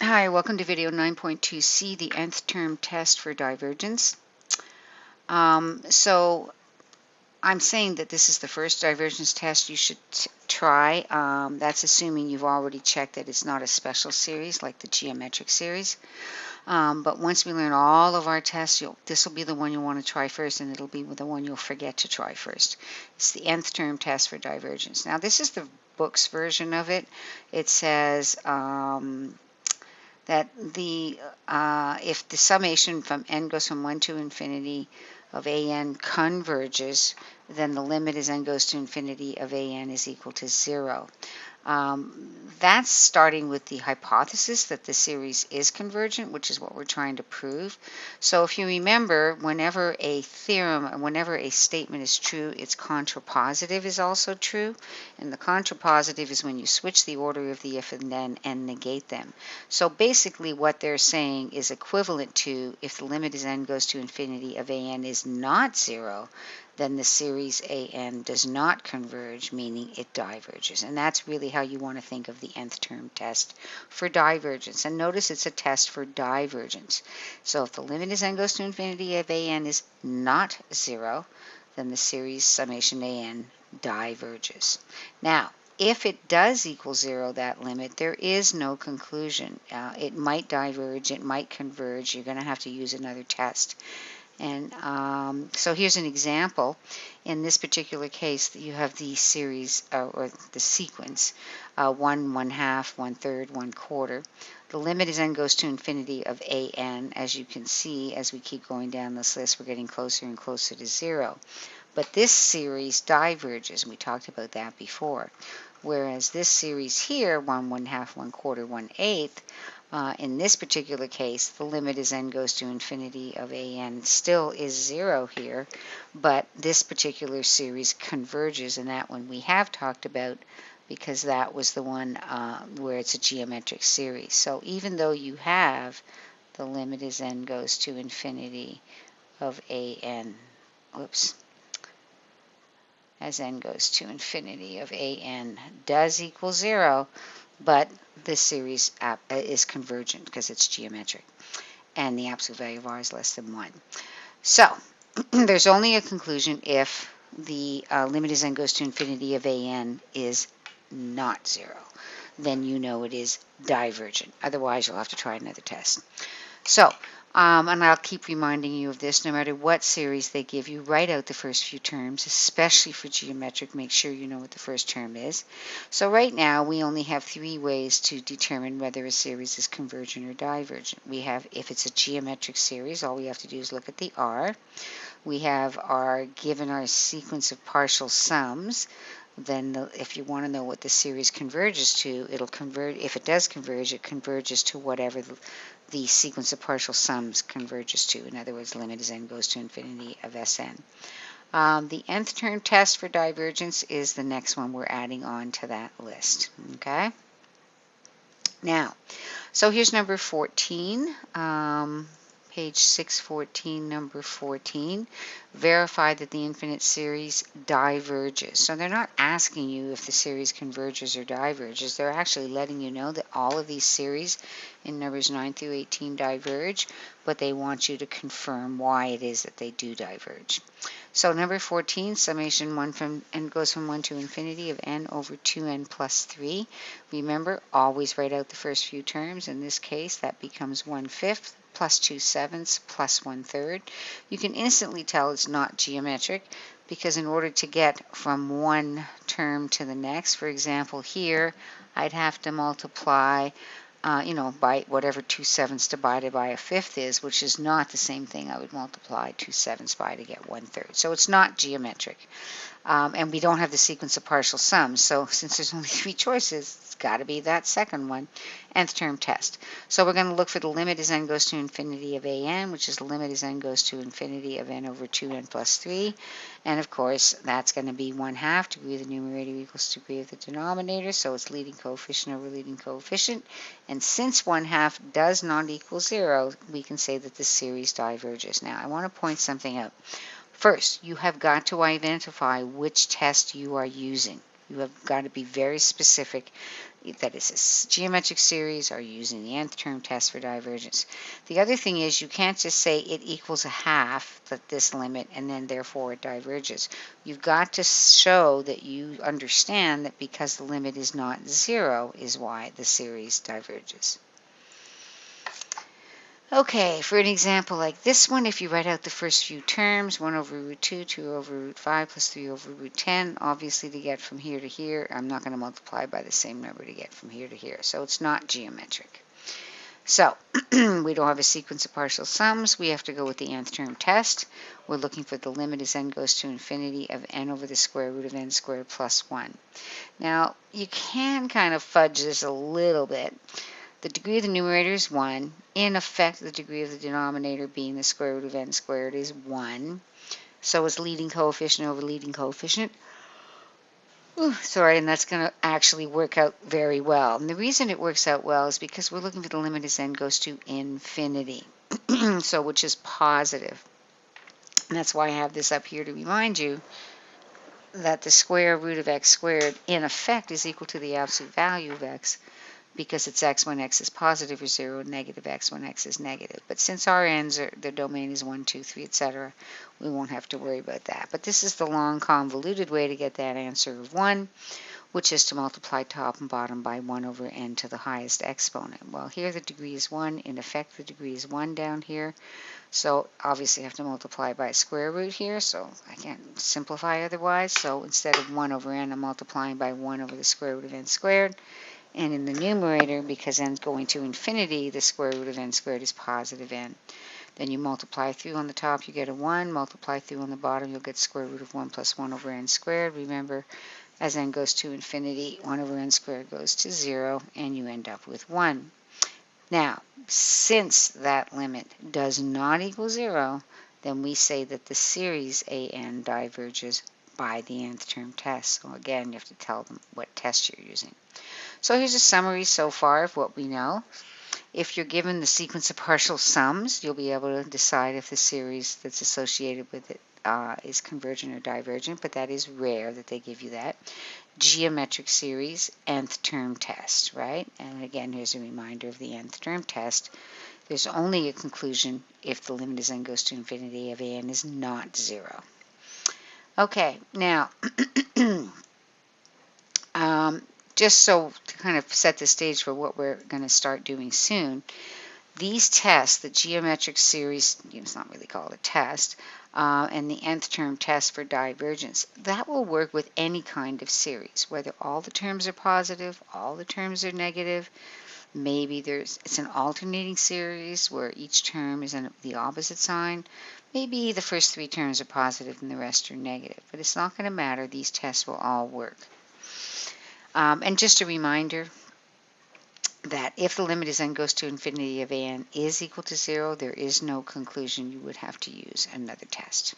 Hi, welcome to video 9.2c, the nth term test for divergence. So I'm saying that this is the first divergence test you should try. That's assuming you've already checked that it's not a special series like the geometric series. But once we learn all of our tests, this will be the one you'll want to try first, and it'll be the one you'll forget to try first. It's the nth term test for divergence. Now, this is the book's version of it. It says that if the summation from n goes from 1 to infinity of an converges, then the limit as n goes to infinity of an is equal to 0. That's starting with the hypothesis that the series is convergent, which is what we're trying to prove. So if you remember, whenever a theorem, whenever a statement is true, its contrapositive is also true. And the contrapositive is when you switch the order of the if and then and negate them. So basically what they're saying is equivalent to if the limit as n goes to infinity of an is not 0, then the series an does not converge, meaning it diverges. And that's really how you want to think of the nth term test for divergence. And notice it's a test for divergence. So if the limit as n goes to infinity of an is not 0, then the series summation an diverges. Now, if it does equal 0, that limit, there is no conclusion. It might diverge, it might converge. You're going to have to use another test. And so here's an example. In this particular case, you have the series or the sequence 1, 1/2, 1/3, 1/4. The limit as n goes to infinity of an. As you can see, as we keep going down this list, we're getting closer and closer to 0. But this series diverges, and we talked about that before. Whereas this series here, 1, 1/2, 1/4, 1/8, in this particular case, the limit as n goes to infinity of an still is 0 here, but this particular series converges, and that one we have talked about because that was the one where it's a geometric series. So even though you have the limit as n goes to infinity of an, as n goes to infinity of an does equal 0, but this series is convergent because it's geometric, and the absolute value of r is less than 1. So there's only a conclusion if the limit as n goes to infinity of an is not 0. Then you know it is divergent. Otherwise, you'll have to try another test. So, and I'll keep reminding you of this no matter what series they give you. Write out the first few terms, especially for geometric. Make sure you know what the first term is. So right now we only have 3 ways to determine whether a series is convergent or divergent. We have, if it's a geometric series, all we have to do is look at the r. We have our, given our sequence of partial sums, then if you want to know what the series converges to, it'll converge. If it does converge, it converges to whatever the sequence of partial sums converges to. In other words, limit as n goes to infinity of Sn. The nth term test for divergence is the next one we're adding on to that list. Okay. Now, so here's number 14. Page 614, number 14, verify that the infinite series diverges. So they're not asking you if the series converges or diverges. They're actually letting you know that all of these series in numbers 9 through 18 diverge, but they want you to confirm why it is that they do diverge. So number 14, summation 1 from n goes from 1 to infinity of n over 2n plus 3. Remember, always write out the first few terms. In this case, that becomes 1/5 plus 2/7 plus 1/3. You can instantly tell it's not geometric because in order to get from one term to the next, for example, here, I'd have to multiply by whatever 2/7 divided by 1/5 is, which is not the same thing I would multiply 2/7 by to get 1/3. So it's not geometric. And we don't have the sequence of partial sums. So since there's only 3 choices, it's got to be that second one, nth term test. So we're going to look for the limit as n goes to infinity of an, which is the limit as n goes to infinity of n over 2n plus 3. And of course, that's going to be 1/2. Degree of the numerator equals degree of the denominator. So it's leading coefficient over leading coefficient. And since 1/2 does not equal 0, we can say that the series diverges. Now, I want to point something out. First, you have got to identify which test you are using. You have got to be very specific that it's a geometric series or using the nth term test for divergence. The other thing is you can't just say it equals a half, that this limit, and then therefore it diverges. You've got to show that you understand that because the limit is not 0 is why the series diverges. Okay, for an example like this one, if you write out the first few terms, 1 over root 2, 2 over root 5, plus 3 over root 10, obviously to get from here to here, I'm not going to multiply by the same number to get from here to here, so it's not geometric. So, we don't have a sequence of partial sums. We have to go with the nth term test. We're looking for the limit as n goes to infinity of n over the square root of n squared plus 1. Now, you can kind of fudge this a little bit. The degree of the numerator is 1. In effect, the degree of the denominator being the square root of n squared is 1. So is leading coefficient over leading coefficient. Sorry, and that's going to actually work out very well. And the reason it works out well is because we're looking for the limit as n goes to infinity, so which is positive. And that's why I have this up here to remind you that the square root of x squared in effect is equal to the absolute value of x, because it's x when x is positive or 0, negative x when x is negative. But since our n's are, the domain is 1, 2, 3, etc., we won't have to worry about that. But this is the long convoluted way to get that answer of 1, which is to multiply top and bottom by 1 over n to the highest exponent. Well, here the degree is 1. In effect, the degree is 1 down here. So obviously I have to multiply by a square root here, so I can't simplify otherwise. So instead of 1 over n, I'm multiplying by 1 over the square root of n squared. And in the numerator, because n is going to infinity, the square root of n squared is positive n. Then you multiply through on the top, you get a 1. Multiply through on the bottom, you'll get square root of 1 plus 1 over n squared. Remember, as n goes to infinity, 1 over n squared goes to 0, and you end up with 1. Now, since that limit does not equal 0, then we say that the series an diverges by the nth term test. So again, you have to tell them what test you're using. So here's a summary so far of what we know. If you're given the sequence of partial sums, you'll be able to decide if the series that's associated with it is convergent or divergent, but that is rare that they give you that. Geometric series, nth term test, right? And again, here's a reminder of the nth term test. There's only a conclusion if the limit as n goes to infinity of an is not 0. Okay, now, just so to kind of set the stage for what we're going to start doing soon, these tests, the geometric series, it's not really called a test, and the nth term test for divergence, that will work with any kind of series, whether all the terms are positive, all the terms are negative. Maybe it's an alternating series where each term is in the opposite sign. Maybe the first 3 terms are positive and the rest are negative, but it's not going to matter. These tests will all work. And just a reminder that if the limit as n goes to infinity of an is equal to 0, there is no conclusion. You would have to use another test.